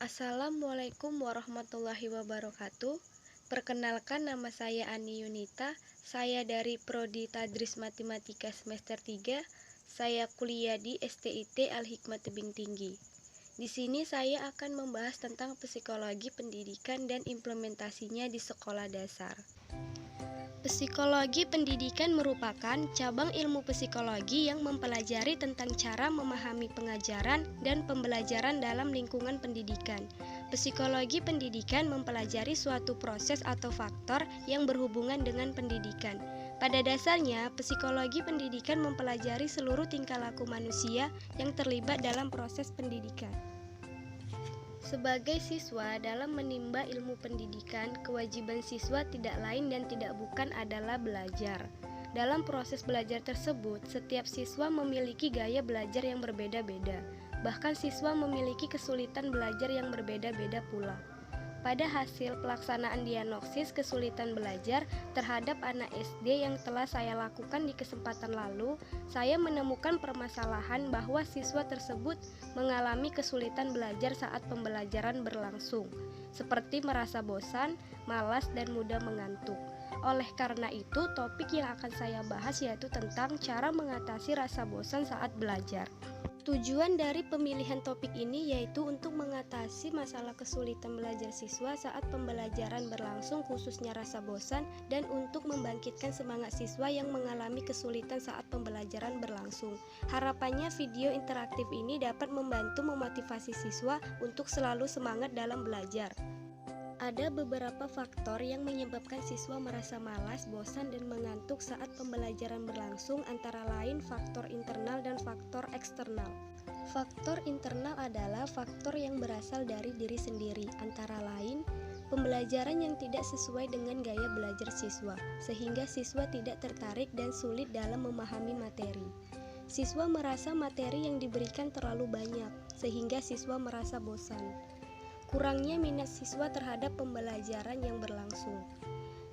Assalamualaikum warahmatullahi wabarakatuh. Perkenalkan, nama saya Ani Yunita. Saya dari Prodi Tadris Matematika semester 3. Saya kuliah di STIT Al-Hikmah Tebing Tinggi. Di sini saya akan membahas tentang psikologi pendidikan dan implementasinya di sekolah dasar. Psikologi pendidikan merupakan cabang ilmu psikologi yang mempelajari tentang cara memahami pengajaran dan pembelajaran dalam lingkungan pendidikan. Psikologi pendidikan mempelajari suatu proses atau faktor yang berhubungan dengan pendidikan. Pada dasarnya, psikologi pendidikan mempelajari seluruh tingkah laku manusia yang terlibat dalam proses pendidikan. Sebagai siswa, dalam menimba ilmu pendidikan, kewajiban siswa tidak lain dan tidak bukan adalah belajar. Dalam proses belajar tersebut, setiap siswa memiliki gaya belajar yang berbeda-beda. Bahkan siswa memiliki kesulitan belajar yang berbeda-beda pula. Pada hasil pelaksanaan diagnosis kesulitan belajar terhadap anak SD yang telah saya lakukan di kesempatan lalu, saya menemukan permasalahan bahwa siswa tersebut mengalami kesulitan belajar saat pembelajaran berlangsung, seperti merasa bosan, malas, dan mudah mengantuk. Oleh karena itu, topik yang akan saya bahas yaitu tentang cara mengatasi rasa bosan saat belajar. Tujuan dari pemilihan topik ini yaitu untuk mengatasi masalah kesulitan belajar siswa saat pembelajaran berlangsung, khususnya rasa bosan, dan untuk membangkitkan semangat siswa yang mengalami kesulitan saat pembelajaran berlangsung. Harapannya video interaktif ini dapat membantu memotivasi siswa untuk selalu semangat dalam belajar. Ada beberapa faktor yang menyebabkan siswa merasa malas, bosan, dan mengantuk saat pembelajaran berlangsung, antara lain faktor internal dan faktor eksternal. Faktor internal adalah faktor yang berasal dari diri sendiri, antara lain pembelajaran yang tidak sesuai dengan gaya belajar siswa, sehingga siswa tidak tertarik dan sulit dalam memahami materi. Siswa merasa materi yang diberikan terlalu banyak, sehingga siswa merasa bosan. Kurangnya minat siswa terhadap pembelajaran yang berlangsung.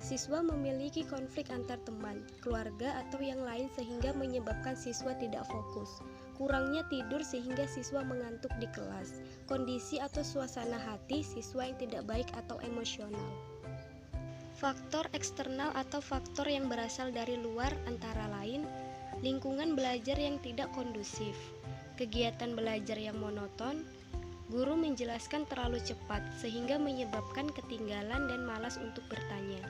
Siswa memiliki konflik antar teman, keluarga, atau yang lain sehingga menyebabkan siswa tidak fokus. Kurangnya tidur sehingga siswa mengantuk di kelas. Kondisi atau suasana hati siswa yang tidak baik atau emosional. Faktor eksternal atau faktor yang berasal dari luar antara lain lingkungan belajar yang tidak kondusif, kegiatan belajar yang monoton, guru menjelaskan terlalu cepat sehingga menyebabkan ketinggalan dan malas untuk bertanya.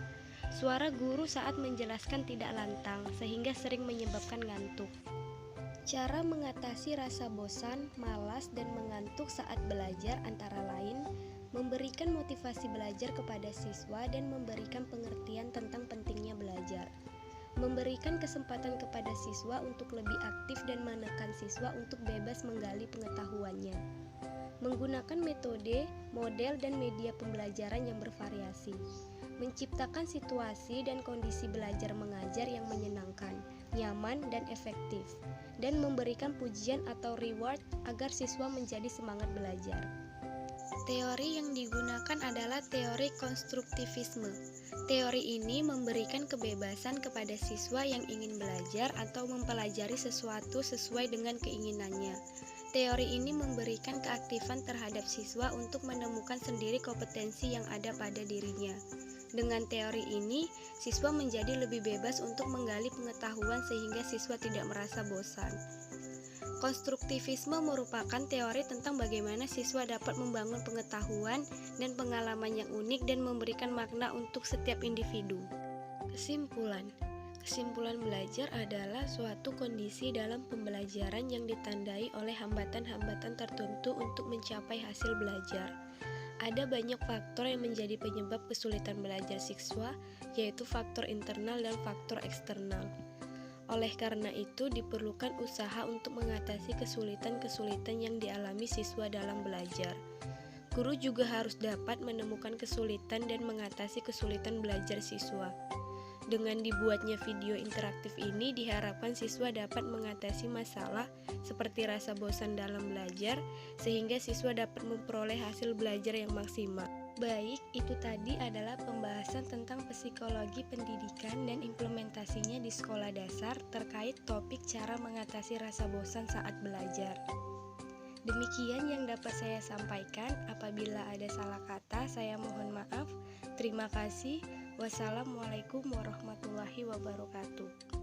Suara guru saat menjelaskan tidak lantang sehingga sering menyebabkan ngantuk. Cara mengatasi rasa bosan, malas, dan mengantuk saat belajar antara lain memberikan motivasi belajar kepada siswa dan memberikan pengertian tentang pentingnya belajar. Memberikan kesempatan kepada siswa untuk lebih aktif dan menekan siswa untuk bebas menggali pengetahuannya. Menggunakan metode, model, dan media pembelajaran yang bervariasi. Menciptakan situasi dan kondisi belajar mengajar yang menyenangkan, nyaman, dan efektif. Dan memberikan pujian atau reward agar siswa menjadi semangat belajar. Teori yang digunakan adalah teori konstruktivisme. Teori ini memberikan kebebasan kepada siswa yang ingin belajar atau mempelajari sesuatu sesuai dengan keinginannya. Teori ini memberikan keaktifan terhadap siswa untuk menemukan sendiri kompetensi yang ada pada dirinya. Dengan teori ini, siswa menjadi lebih bebas untuk menggali pengetahuan sehingga siswa tidak merasa bosan. Konstruktivisme merupakan teori tentang bagaimana siswa dapat membangun pengetahuan dan pengalaman yang unik dan memberikan makna untuk setiap individu. Kesimpulan belajar adalah suatu kondisi dalam pembelajaran yang ditandai oleh hambatan-hambatan tertentu untuk mencapai hasil belajar. Ada banyak faktor yang menjadi penyebab kesulitan belajar siswa, yaitu faktor internal dan faktor eksternal. Oleh karena itu, diperlukan usaha untuk mengatasi kesulitan-kesulitan yang dialami siswa dalam belajar. Guru juga harus dapat menemukan kesulitan dan mengatasi kesulitan belajar siswa. Dengan dibuatnya video interaktif ini, diharapkan siswa dapat mengatasi masalah seperti rasa bosan dalam belajar, sehingga siswa dapat memperoleh hasil belajar yang maksimal. Baik, itu tadi adalah pembahasan tentang psikologi pendidikan dan implementasinya di sekolah dasar terkait topik cara mengatasi rasa bosan saat belajar. Demikian yang dapat saya sampaikan. Apabila ada salah kata, saya mohon maaf. Terima kasih. Wassalamualaikum warahmatullahi wabarakatuh.